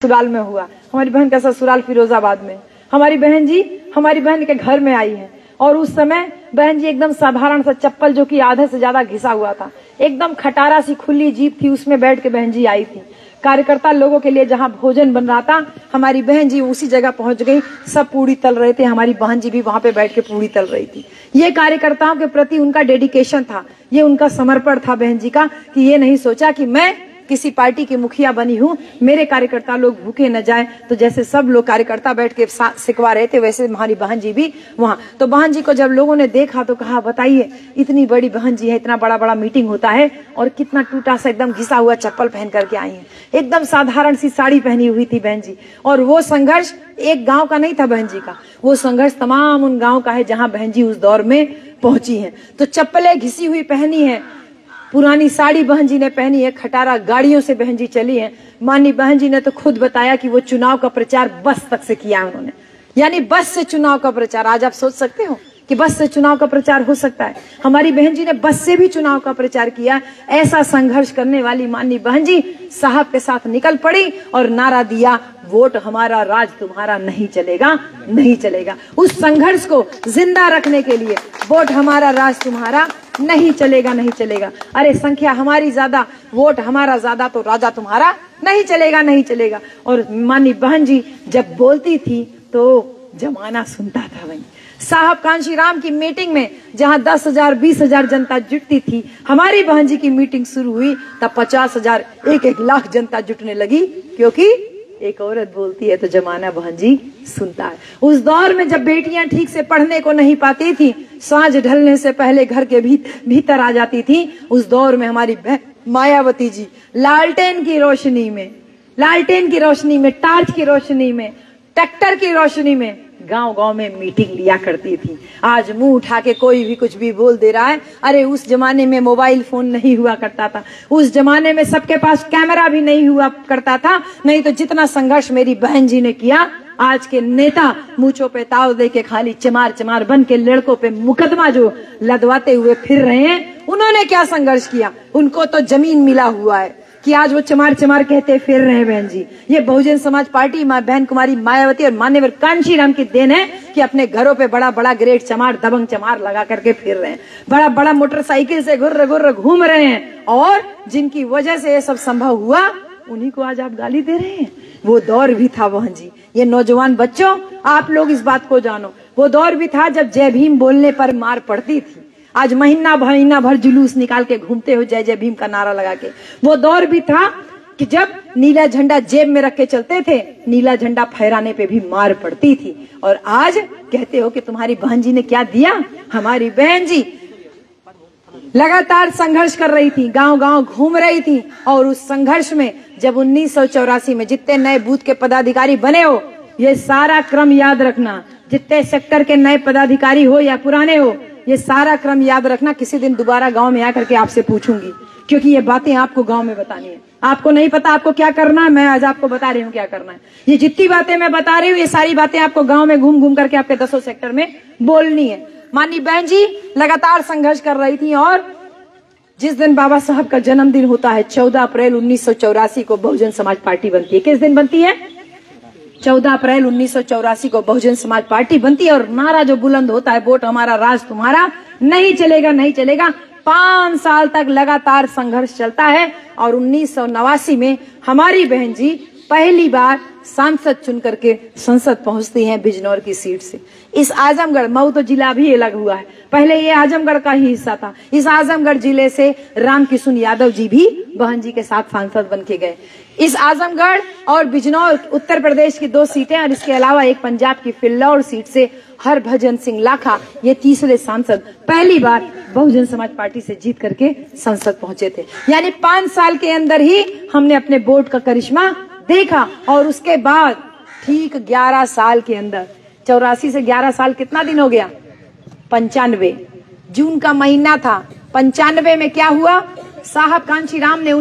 ससुराल में हुआ। हमारी बहन का ससुराल फिरोजाबाद में। हमारी बहन के घर में आई है और उस समय बहन जी एकदम साधारण सा चप्पल जो कि आधे से ज्यादा घिसा हुआ था, एकदम खटारा सी खुली जीप थी, उसमें बैठ के बहन जी आई थी। कार्यकर्ता लोगों के लिए जहां भोजन बन रहा था, हमारी बहन जी उसी जगह पहुंच गई। सब पूड़ी तल रहे थे, हमारी बहन जी भी वहां पे बैठ के पूड़ी तल रही थी। ये कार्यकर्ताओं के प्रति उनका डेडिकेशन था, ये उनका समर्पण था बहन जी का, कि ये नहीं सोचा कि मैं किसी पार्टी की मुखिया बनी हूँ, मेरे कार्यकर्ता लोग भूखे न जाए। तो जैसे सब लोग कार्यकर्ता बैठ के सिखवा रहे थे, वैसे हमारी बहन जी भी वहां। तो बहन जी को जब लोगों ने देखा तो कहा, बताइए इतनी बड़ी बहन जी है, इतना बड़ा बड़ा मीटिंग होता है और कितना टूटा सा एकदम घिसा हुआ चप्पल पहन करके आई है। एकदम साधारण सी साड़ी पहनी हुई थी बहन जी। और वो संघर्ष एक गाँव का नहीं था बहन जी का, वो संघर्ष तमाम उन गाँव का है जहाँ बहन जी उस दौर में पहुंची है। तो चप्पलें घिसी हुई पहनी है, पुरानी साड़ी बहन जी ने पहनी है, खटारा गाड़ियों से बहन जी चली है। माननीय बहन जी ने तो खुद बताया कि वो चुनाव का प्रचार बस तक से किया है उन्होंने, यानी बस से चुनाव का प्रचार। आज आप सोच सकते हो कि बस से चुनाव का प्रचार हो सकता है। हमारी बहन जी ने बस से भी चुनाव का प्रचार किया। ऐसा संघर्ष करने वाली माननीय बहन जी साहब के साथ निकल पड़ी और नारा दिया, वोट हमारा, राज तुम्हारा, नहीं चलेगा, नहीं चलेगा। उस संघर्ष को जिंदा रखने के लिए वोट हमारा, राज तुम्हारा, नहीं चलेगा, नहीं चलेगा। अरे संख्या हमारी ज्यादा, वोट हमारा ज्यादा, तो राजा तुम्हारा, नहीं चलेगा, नहीं चलेगा। और माननीय बहन जी जब बोलती थी तो जमाना सुनता था। वही साहब कांशीराम की मीटिंग में जहां 10,000 20,000 जनता जुटती थी, हमारी बहन जी की मीटिंग शुरू हुई तब 50,000 1-1 लाख जनता जुटने लगी, क्योंकि एक औरत बोलती है तो जमाना बहन जी सुनता है। उस दौर में जब बेटियां ठीक से पढ़ने को नहीं पाती थी, सांझ ढलने से पहले घर के भीतर आ जाती थी, उस दौर में हमारी मायावती जी लालटेन की रोशनी में, टार्च की रोशनी में, ट्रैक्टर की रोशनी में गांव गांव में मीटिंग लिया करती थी। आज मुंह उठा के कोई भी कुछ भी बोल दे रहा है। अरे उस जमाने में मोबाइल फोन नहीं हुआ करता था, उस जमाने में सबके पास कैमरा भी नहीं हुआ करता था। नहीं तो जितना संघर्ष मेरी बहन जी ने किया, आज के नेता मूंछों पे ताव दे के खाली चमार चमार बन के लड़कों पे मुकदमा जो लदवाते हुए फिर रहे हैं, उन्होंने क्या संघर्ष किया? उनको तो जमीन मिला हुआ है कि आज वो चमार चमार कहते फिर रहे हैं बहन जी। ये बहुजन समाज पार्टी बहन कुमारी मायावती और मान्यवर कांशीराम की देन है कि अपने घरों पे बड़ा बड़ा ग्रेट चमार, दबंग चमार लगा करके फिर रहे हैं, बड़ा बड़ा मोटरसाइकिल से गुर्र गुर्र घूम रहे हैं। और जिनकी वजह से ये सब संभव हुआ, उन्हीं को आज आप गाली दे रहे हैं। वो दौर भी था बहन जी। ये नौजवान बच्चों, आप लोग इस बात को जानो, वो दौर भी था जब जय भीम बोलने पर मार पड़ती थी। आज महीना भर जुलूस निकाल के घूमते हो जय जय भीम का नारा लगा के। वो दौर भी था कि जब नीला झंडा जेब में रख के चलते थे, नीला झंडा फहराने पे भी मार पड़ती थी। और आज कहते हो कि तुम्हारी बहन जी ने क्या दिया? हमारी बहन जी लगातार संघर्ष कर रही थी, गांव गांव घूम रही थी। और उस संघर्ष में जब 1984 में जितने नए बूथ के पदाधिकारी बने हो, ये सारा क्रम याद रखना। जितने सेक्टर के नए पदाधिकारी हो या पुराने हो, ये सारा क्रम याद रखना। किसी दिन दोबारा गांव में आकर के आपसे पूछूंगी, क्योंकि ये बातें आपको गांव में बतानी है। आपको नहीं पता आपको क्या करना है, मैं आज आपको बता रही हूँ क्या करना है। ये जितनी बातें मैं बता रही हूँ, ये सारी बातें आपको गांव में घूम घूम करके आपके 10 सेक्टर में बोलनी है। माननीय बहन जी लगातार संघर्ष कर रही थी। और जिस दिन बाबा साहब का जन्मदिन होता है, 14 अप्रैल 1984 को बहुजन समाज पार्टी बनती है। किस दिन बनती है? 14 अप्रैल 1984 को बहुजन समाज पार्टी बनती है। और नारा जो बुलंद होता है, वोट हमारा, राज तुम्हारा, नहीं चलेगा, नहीं चलेगा। 5 साल तक लगातार संघर्ष चलता है। और 1989 में हमारी बहन जी पहली बार सांसद चुन करके संसद पहुंचती हैं बिजनौर की सीट से। इस आजमगढ़, मऊ तो जिला भी अलग हुआ है, पहले ये आजमगढ़ का ही हिस्सा था। इस आजमगढ़ जिले से रामकिशुन यादव जी भी बहन जी के साथ सांसद बन के गए। इस आजमगढ़ और बिजनौर उत्तर प्रदेश की 2 सीटें, और इसके अलावा एक पंजाब की फिल्लौर सीट से हरभजन सिंह लाखा, ये तीसरे सांसद पहली बार बहुजन समाज पार्टी से जीत करके संसद पहुंचे थे। यानी 5 साल के अंदर ही हमने अपने वोट का करिश्मा देखा। और उसके बाद ठीक 11 साल के अंदर, 84 से 11 साल कितना दिन हो गया? 95 जून का महीना था। 95 में क्या हुआ? साहब कांशीराम ने